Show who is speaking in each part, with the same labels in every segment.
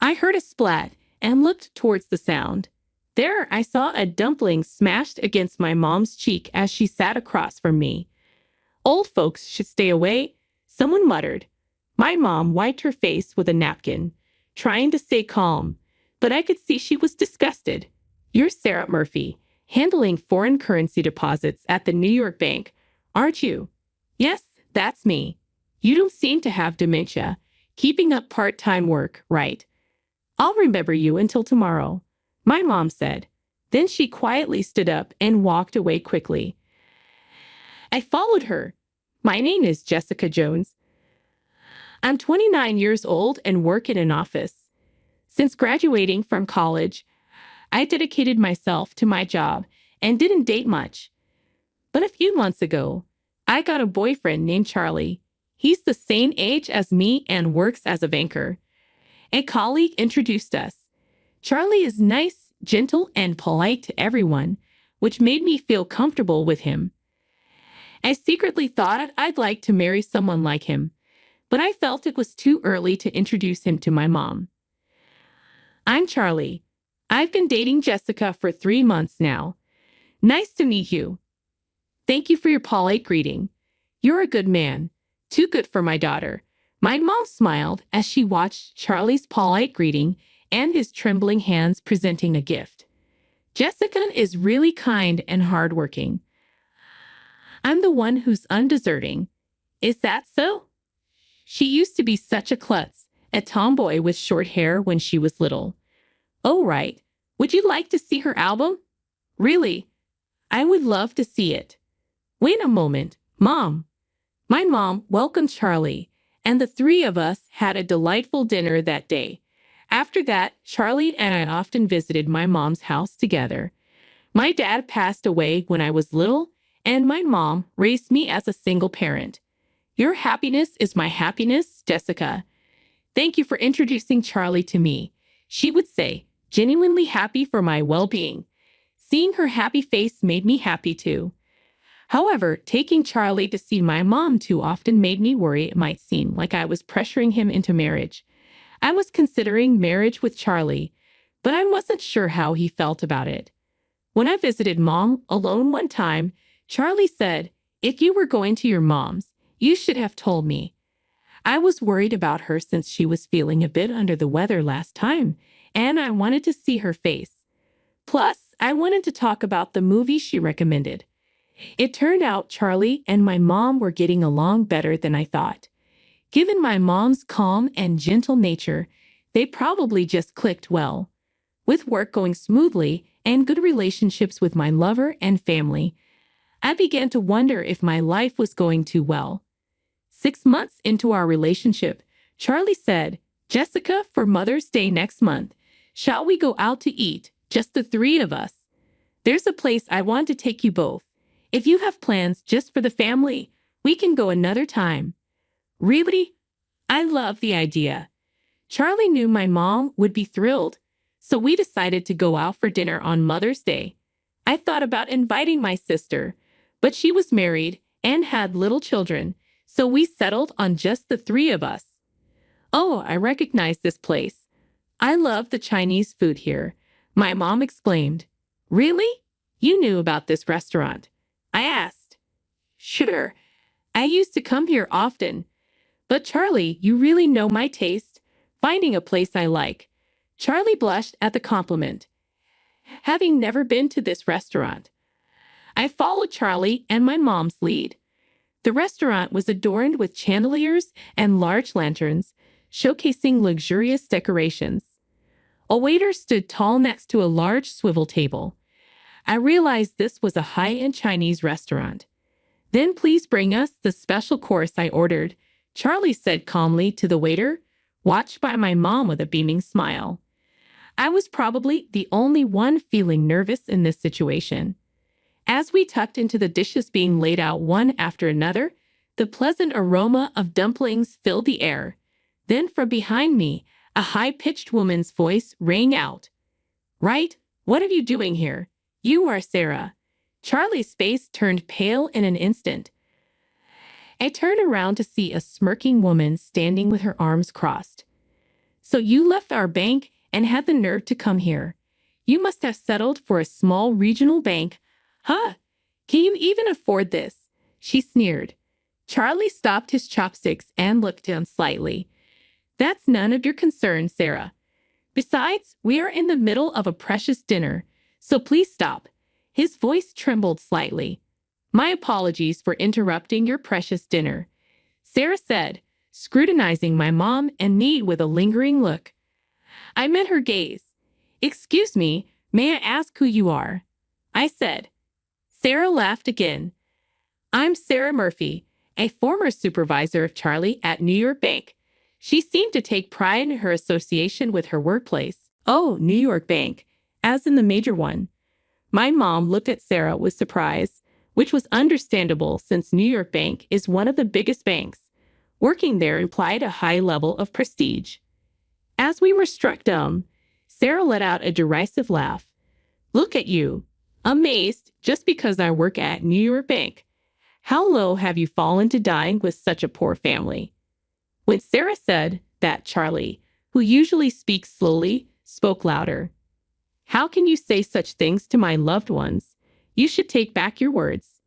Speaker 1: I heard a splat and looked towards the sound. There, I saw a dumpling smashed against my mom's cheek as she sat across from me. Old folks should stay away, someone muttered. My mom wiped her face with a napkin, trying to stay calm, but I could see she was disgusted. You're Sarah Murphy, handling foreign currency deposits at the New York bank, aren't you? Yes, that's me. You don't seem to have dementia. Keeping up part-time work, right? I'll remember you until tomorrow, my mom said. Then she quietly stood up and walked away quickly. I followed her. My name is Jessica Jones. I'm 29 years old and work in an office. Since graduating from college, I dedicated myself to my job and didn't date much. But a few months ago, I got a boyfriend named Charlie. He's the same age as me and works as a banker. A colleague introduced us. Charlie is nice, gentle, and polite to everyone, which made me feel comfortable with him. I secretly thought I'd like to marry someone like him, but I felt it was too early to introduce him to my mom. I'm Charlie. I've been dating Jessica for 3 months now. Nice to meet you. Thank you for your polite greeting. You're a good man. Too good for my daughter. My mom smiled as she watched Charlie's polite greeting and his trembling hands presenting a gift. Jessica is really kind and hardworking. I'm the one who's undeserving. Is that so? She used to be such a klutz, a tomboy with short hair when she was little. Oh, right. Would you like to see her album? Really? I would love to see it. Wait a moment, Mom. My mom welcomed Charlie, and the three of us had a delightful dinner that day. After that, Charlie and I often visited my mom's house together. My dad passed away when I was little, and my mom raised me as a single parent. Your happiness is my happiness, Jessica. Thank you for introducing Charlie to me, she would say, genuinely happy for my well-being. Seeing her happy face made me happy too. However, taking Charlie to see my mom too often made me worry it might seem like I was pressuring him into marriage. I was considering marriage with Charlie, but I wasn't sure how he felt about it. When I visited Mom alone one time, Charlie said, "If you were going to your mom's, you should have told me." I was worried about her since she was feeling a bit under the weather last time, and I wanted to see her face. Plus, I wanted to talk about the movie she recommended. It turned out Charlie and my mom were getting along better than I thought. Given my mom's calm and gentle nature, they probably just clicked well. With work going smoothly and good relationships with my lover and family, I began to wonder if my life was going too well. 6 months into our relationship, Charlie said, "Jessica, for Mother's Day next month, shall we go out to eat, just the three of us? There's a place I want to take you both. If you have plans just for the family, we can go another time." Really? I love the idea. Charlie knew my mom would be thrilled, so we decided to go out for dinner on Mother's Day. I thought about inviting my sister, but she was married and had little children, so we settled on just the three of us. Oh, I recognize this place. I love the Chinese food here, my mom exclaimed. Really? You knew about this restaurant? I asked. Sure. I used to come here often. But Charlie, you really know my taste, finding a place I like. Charlie blushed at the compliment. Having never been to this restaurant, I followed Charlie and my mom's lead. The restaurant was adorned with chandeliers and large lanterns, showcasing luxurious decorations. A waiter stood tall next to a large swivel table. I realized this was a high-end Chinese restaurant. Then please bring us the special course I ordered, Charlie said calmly to the waiter, watched by my mom with a beaming smile. I was probably the only one feeling nervous in this situation. As we tucked into the dishes being laid out one after another, the pleasant aroma of dumplings filled the air. Then from behind me, a high-pitched woman's voice rang out. Right? What are you doing here? You are Sarah. Charlie's face turned pale in an instant. I turned around to see a smirking woman standing with her arms crossed. So you left our bank and had the nerve to come here. You must have settled for a small regional bank. Huh? Can you even afford this? She sneered. Charlie stopped his chopsticks and looked down slightly. That's none of your concern, Sarah. Besides, we are in the middle of a precious dinner, so please stop. His voice trembled slightly. My apologies for interrupting your precious dinner, Sarah said, scrutinizing my mom and me with a lingering look. I met her gaze. Excuse me, may I ask who you are? I said. Sarah laughed again. I'm Sarah Murphy, a former supervisor of Charlie at New York Bank. She seemed to take pride in her association with her workplace. Oh, New York Bank, as in the major one. My mom looked at Sarah with surprise, which was understandable since New York Bank is one of the biggest banks. Working there implied a high level of prestige. As we were struck dumb, Sarah let out a derisive laugh. Look at you, amazed just because I work at New York Bank. How low have you fallen to dying with such a poor family? When Sarah said that, Charlie, who usually speaks slowly, spoke louder. How can you say such things to my loved ones? You should take back your words.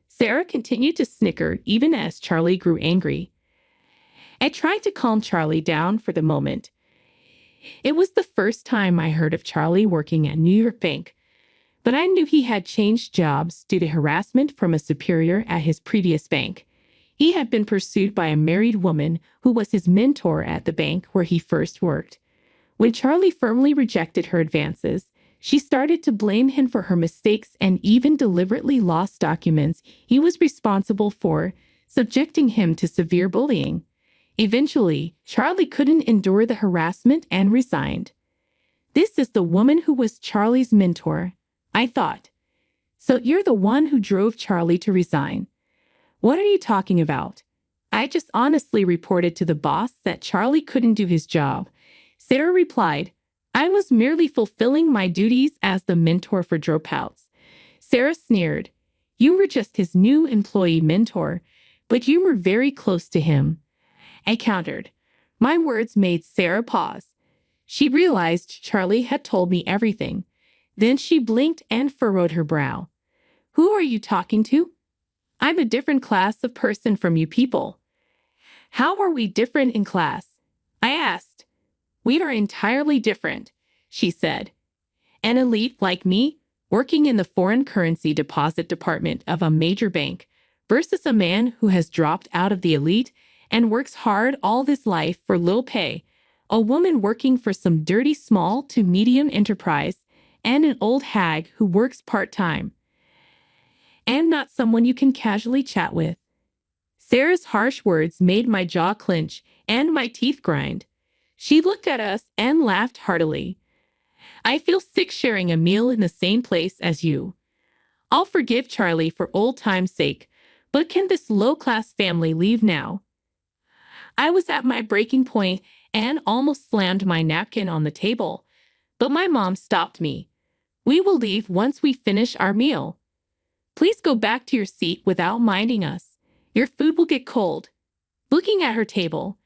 Speaker 1: Sarah continued to snicker even as Charlie grew angry. I tried to calm Charlie down for the moment. It was the first time I heard of Charlie working at New York Bank, but I knew he had changed jobs due to harassment from a superior at his previous bank. He had been pursued by a married woman who was his mentor at the bank where he first worked. When Charlie firmly rejected her advances, she started to blame him for her mistakes and even deliberately lost documents he was responsible for, subjecting him to severe bullying. Eventually, Charlie couldn't endure the harassment and resigned. This is the woman who was Charlie's mentor, I thought. So you're the one who drove Charlie to resign. What are you talking about? I just honestly reported to the boss that Charlie couldn't do his job. Sarah replied, I was merely fulfilling my duties as the mentor for dropouts. Sarah sneered. You were just his new employee mentor, but you were very close to him. I countered. My words made Sarah pause. She realized Charlie had told me everything. Then she blinked and furrowed her brow. Who are you talking to? I'm a different class of person from you people. How are we different in class? I asked. We are entirely different, she said. An elite like me, working in the foreign currency deposit department of a major bank, versus a man who has dropped out of the elite and works hard all his life for low pay, a woman working for some dirty small to medium enterprise, and an old hag who works part-time. And not someone you can casually chat with. Sarah's harsh words made my jaw clench and my teeth grind. She looked at us and laughed heartily. I feel sick sharing a meal in the same place as you. I'll forgive Charlie for old time's sake, but can this low-class family leave now? I was at my breaking point and almost slammed my napkin on the table, but my mom stopped me. We will leave once we finish our meal. Please go back to your seat without minding us. Your food will get cold. Looking at her table,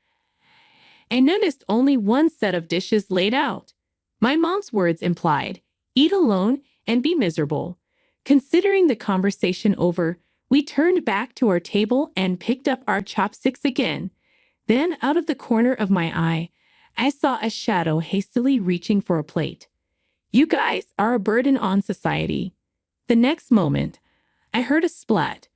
Speaker 1: I noticed only one set of dishes laid out. My mom's words implied, eat alone and be miserable. Considering the conversation over, we turned back to our table and picked up our chopsticks again. Then, out of the corner of my eye, I saw a shadow hastily reaching for a plate. You guys are a burden on society. The next moment, I heard a splat.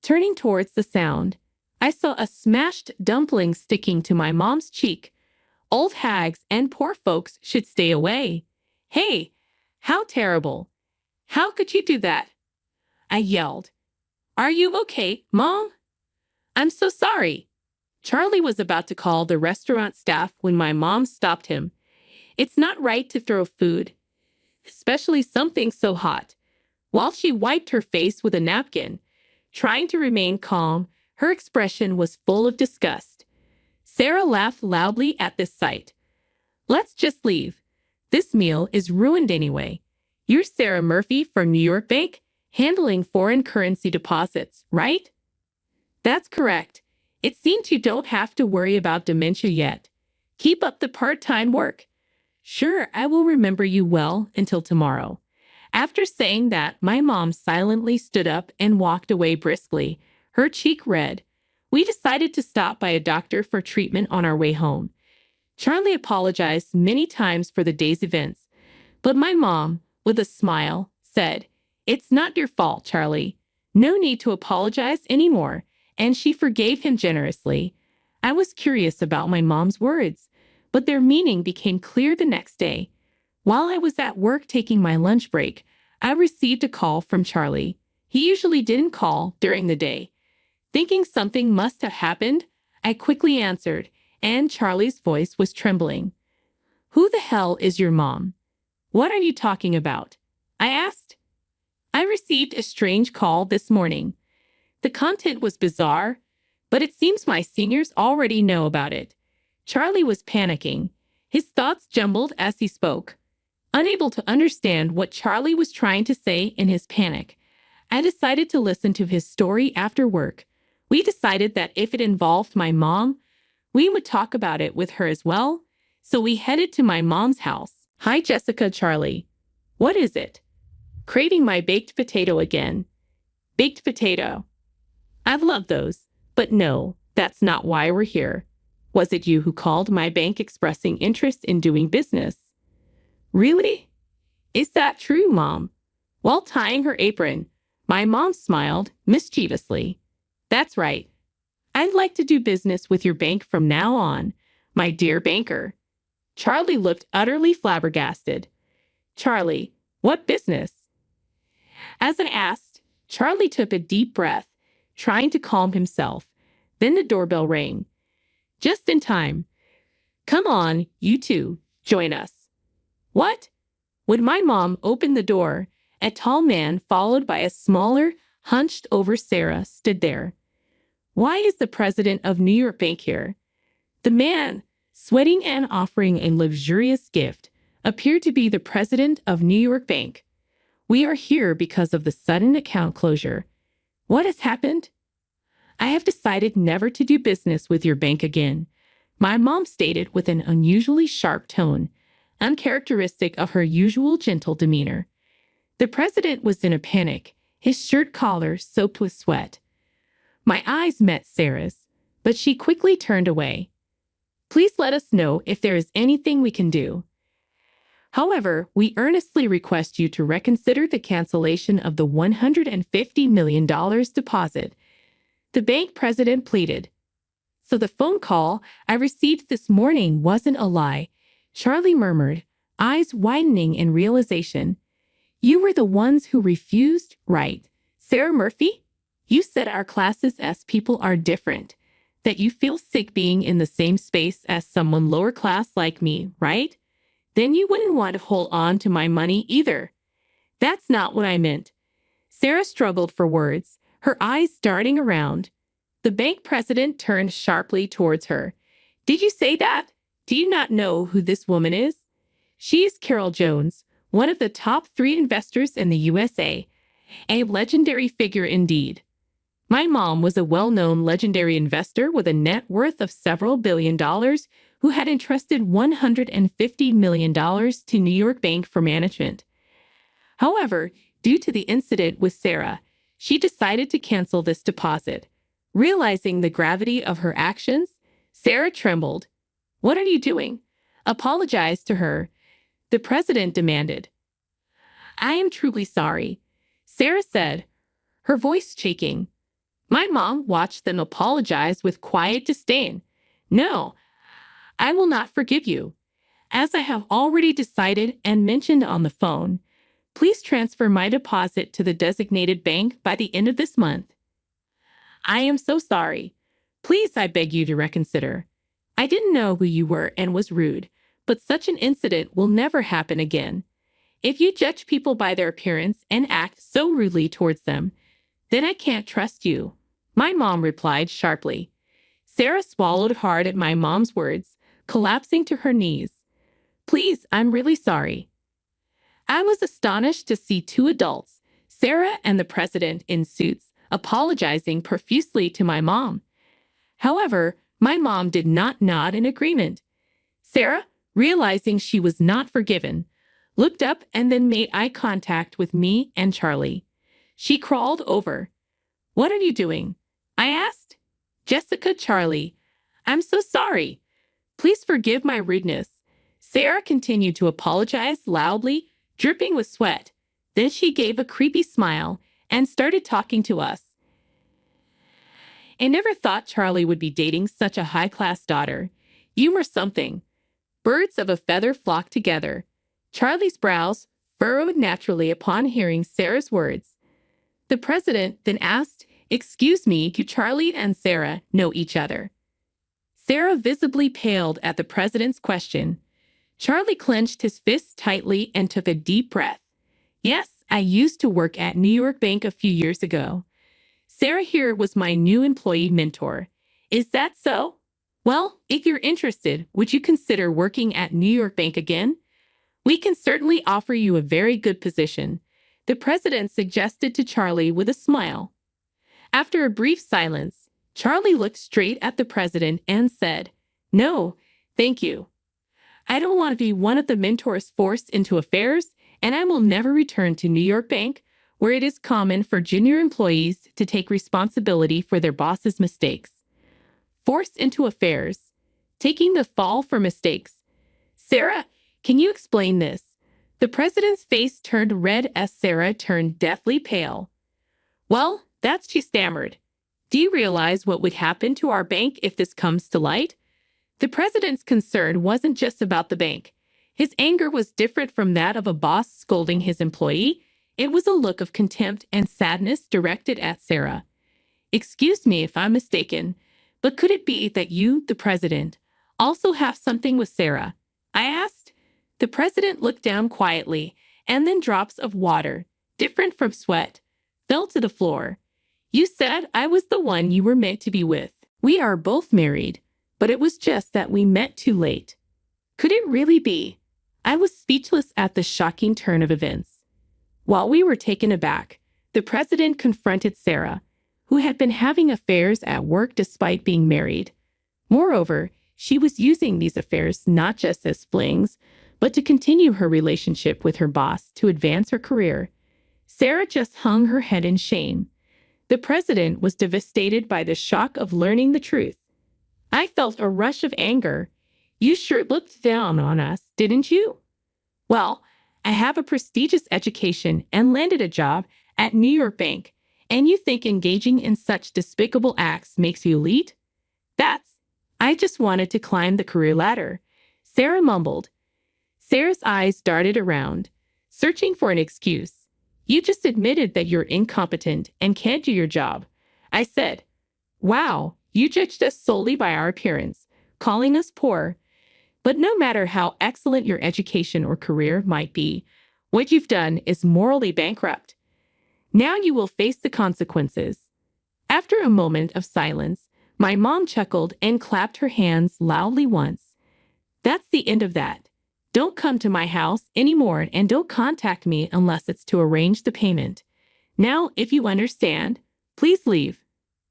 Speaker 1: Turning towards the sound, I saw a smashed dumpling sticking to my mom's cheek. Old hags and poor folks should stay away. Hey, how terrible. How could you do that? I yelled. Are you okay, Mom? I'm so sorry. Charlie was about to call the restaurant staff when my mom stopped him. It's not right to throw food, especially something so hot. While she wiped her face with a napkin, trying to remain calm, her expression was full of disgust. Sarah laughed loudly at this sight. Let's just leave. This meal is ruined anyway. You're Sarah Murphy from New York Bank, handling foreign currency deposits, right? That's correct. It seems you don't have to worry about dementia yet. Keep up the part-time work. Sure, I will remember you well until tomorrow. After saying that, my mom silently stood up and walked away briskly, her cheek red. We decided to stop by a doctor for treatment on our way home. Charlie apologized many times for the day's events, but my mom, with a smile, said, "It's not your fault, Charlie. No need to apologize anymore," and she forgave him generously. I was curious about my mom's words, but their meaning became clear the next day. While I was at work taking my lunch break, I received a call from Charlie. He usually didn't call during the day. Thinking something must have happened, I quickly answered, and Charlie's voice was trembling. "Who the hell is your mom? What are you talking about?" I asked. "I received a strange call this morning. The content was bizarre, but it seems my seniors already know about it." Charlie was panicking. His thoughts jumbled as he spoke. Unable to understand what Charlie was trying to say in his panic, I decided to listen to his story after work. We decided that if it involved my mom, we would talk about it with her as well, so we headed to my mom's house. "Hi, Jessica." "Charlie, what is it?" "Craving my baked potato again." "Baked potato? I love those, but no, that's not why we're here. Was it you who called my bank expressing interest in doing business?" "Really? Is that true, Mom?" While tying her apron, my mom smiled mischievously. "That's right. I'd like to do business with your bank from now on, my dear banker." Charlie looked utterly flabbergasted. "Charlie, what business?" As I asked, Charlie took a deep breath, trying to calm himself. Then the doorbell rang. Just in time. "Come on, you two, join us." "What?" When my mom opened the door, a tall man followed by a smaller, hunched-over Sarah stood there. "Why is the president of New York Bank here?" The man, sweating and offering a luxurious gift, appeared to be the president of New York Bank. "We are here because of the sudden account closure." "What has happened?" "I have decided never to do business with your bank again," my mom stated with an unusually sharp tone, uncharacteristic of her usual gentle demeanor. The president was in a panic, his shirt collar soaked with sweat. My eyes met Sarah's, but she quickly turned away. "Please let us know if there is anything we can do. However, we earnestly request you to reconsider the cancellation of the $150 million deposit," the bank president pleaded. "So the phone call I received this morning wasn't a lie," Charlie murmured, eyes widening in realization. "You were the ones who refused, right, Sarah Murphy? You said our classes as people are different, that you feel sick being in the same space as someone lower class like me, right? Then you wouldn't want to hold on to my money either." "That's not what I meant." Sarah struggled for words, her eyes darting around. The bank president turned sharply towards her. "Did you say that? Do you not know who this woman is? She is Carol Jones, one of the top 3 investors in the USA. A legendary figure indeed." My mom was a well-known legendary investor with a net worth of several $billions who had entrusted $150 million to New York Bank for management. However, due to the incident with Sarah, she decided to cancel this deposit. Realizing the gravity of her actions, Sarah trembled. "What are you doing? Apologize to her," the president demanded. "I am truly sorry," Sarah said, her voice shaking. My mom watched them apologize with quiet disdain. "No, I will not forgive you. As I have already decided and mentioned on the phone, please transfer my deposit to the designated bank by the end of this month." "I am so sorry. Please, I beg you to reconsider. I didn't know who you were and was rude, but such an incident will never happen again. If you judge people by their appearance and act so rudely towards them, then I can't trust you," my mom replied sharply. Sarah swallowed hard at my mom's words, collapsing to her knees. "Please, I'm really sorry." I was astonished to see 2 adults, Sarah and the president in suits, apologizing profusely to my mom. However, my mom did not nod in agreement. Sarah, realizing she was not forgiven, looked up and then made eye contact with me and Charlie. She crawled over. "What are you doing?" I asked. "Jessica, Charlie, I'm so sorry. Please forgive my rudeness." Sarah continued to apologize loudly, dripping with sweat. Then she gave a creepy smile and started talking to us. I never thought Charlie would be dating such a high-class daughter. You were something. Birds of a feather flocked together. Charlie's brows furrowed naturally upon hearing Sarah's words. The president then asked, "Excuse me, do Charlie and Sarah know each other?" Sarah visibly paled at the president's question. Charlie clenched his fists tightly and took a deep breath. "Yes, I used to work at New York Bank a few years ago. Sarah here was my new employee mentor." "Is that so? Well, if you're interested, would you consider working at New York Bank again? We can certainly offer you a very good position," the president suggested to Charlie with a smile. After a brief silence, Charlie looked straight at the president and said, "No, thank you. I don't want to be one of the mentors forced into affairs, and I will never return to New York Bank, where it is common for junior employees to take responsibility for their boss's mistakes." Forced into affairs, taking the fall for mistakes. "Sarah, can you explain this?" The president's face turned red as Sarah turned deathly pale. "Well, she stammered. "Do you realize what would happen to our bank if this comes to light?" The president's concern wasn't just about the bank. His anger was different from that of a boss scolding his employee. It was a look of contempt and sadness directed at Sarah. "Excuse me if I'm mistaken, but could it be that you, the president, also have something with Sarah?" I asked. The president looked down quietly, and then drops of water, different from sweat, fell to the floor. "You said I was the one you were meant to be with. We are both married, but it was just that we met too late." Could it really be? I was speechless at the shocking turn of events. While we were taken aback, the president confronted Sarah, who had been having affairs at work despite being married. Moreover, she was using these affairs not just as flings, but to continue her relationship with her boss to advance her career. Sarah just hung her head in shame. The president was devastated by the shock of learning the truth. I felt a rush of anger. "You sure looked down on us, didn't you? Well, I have a prestigious education and landed a job at New York Bank, and you think engaging in such despicable acts makes you elite? I just wanted to climb the career ladder," Sarah mumbled. Sarah's eyes darted around, searching for an excuse. "You just admitted that you're incompetent and can't do your job," I said. "Wow, you judged us solely by our appearance, calling us poor. But no matter how excellent your education or career might be, what you've done is morally bankrupt. Now you will face the consequences." After a moment of silence, my mom chuckled and clapped her hands loudly once. "That's the end of that. Don't come to my house anymore and don't contact me unless it's to arrange the payment. Now, if you understand, please leave."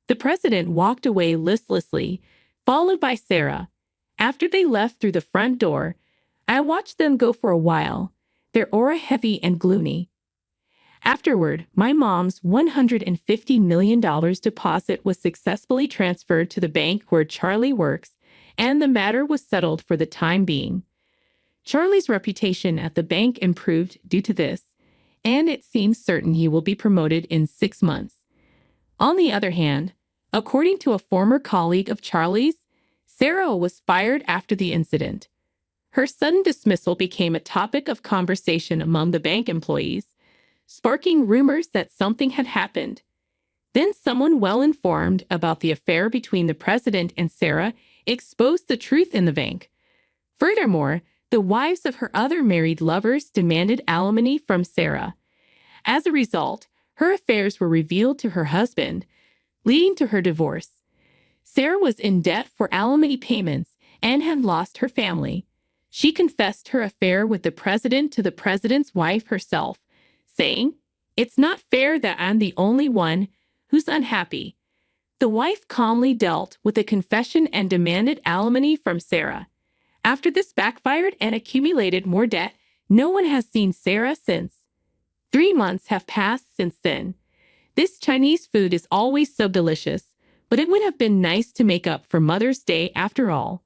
Speaker 1: The president walked away listlessly, followed by Sarah. After they left through the front door, I watched them go for a while, their aura heavy and gloomy. Afterward, my mom's $150 million deposit was successfully transferred to the bank where Charlie works, and the matter was settled for the time being. Charlie's reputation at the bank improved due to this, and it seems certain he will be promoted in 6 months. On the other hand, according to a former colleague of Charlie's, Sarah was fired after the incident. Her sudden dismissal became a topic of conversation among the bank employees, sparking rumors that something had happened. Then someone well-informed about the affair between the president and Sarah exposed the truth in the bank. Furthermore, the wives of her other married lovers demanded alimony from Sarah. As a result, her affairs were revealed to her husband, leading to her divorce. Sarah was in debt for alimony payments and had lost her family. She confessed her affair with the president to the president's wife herself, saying, "It's not fair that I'm the only one who's unhappy." The wife calmly dealt with the confession and demanded alimony from Sarah. After this backfired and accumulated more debt, no one has seen Sarah since. 3 months have passed since then. This Chinese food is always so delicious, but it would have been nice to make up for Mother's Day after all.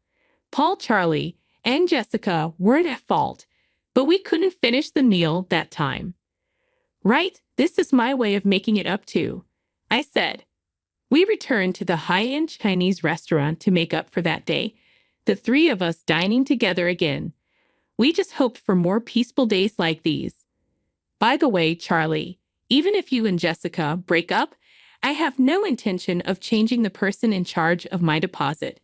Speaker 1: Paul, Charlie, and Jessica weren't at fault, but we couldn't finish the meal that time. Right, this is my way of making it up too, I said. We returned to the high-end Chinese restaurant to make up for that day, the three of us dining together again. We just hoped for more peaceful days like these. By the way, Charlie, even if you and Jessica break up, I have no intention of changing the person in charge of my deposit.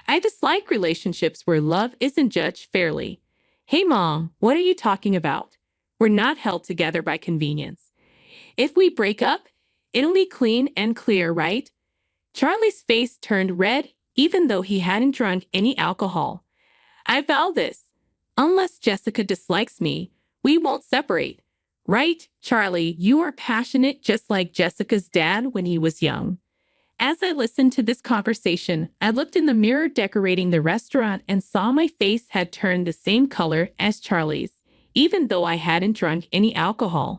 Speaker 1: I dislike relationships where love isn't judged fairly. Hey, Mom, what are you talking about? We're not held together by convenience. If we break up, it'll be clean and clear, right? Charlie's face turned red, even though he hadn't drunk any alcohol. I vow this. Unless Jessica dislikes me, we won't separate. Right, Charlie, you are passionate just like Jessica's dad when he was young. As I listened to this conversation, I looked in the mirror decorating the restaurant and saw my face had turned the same color as Charlie's, even though I hadn't drunk any alcohol.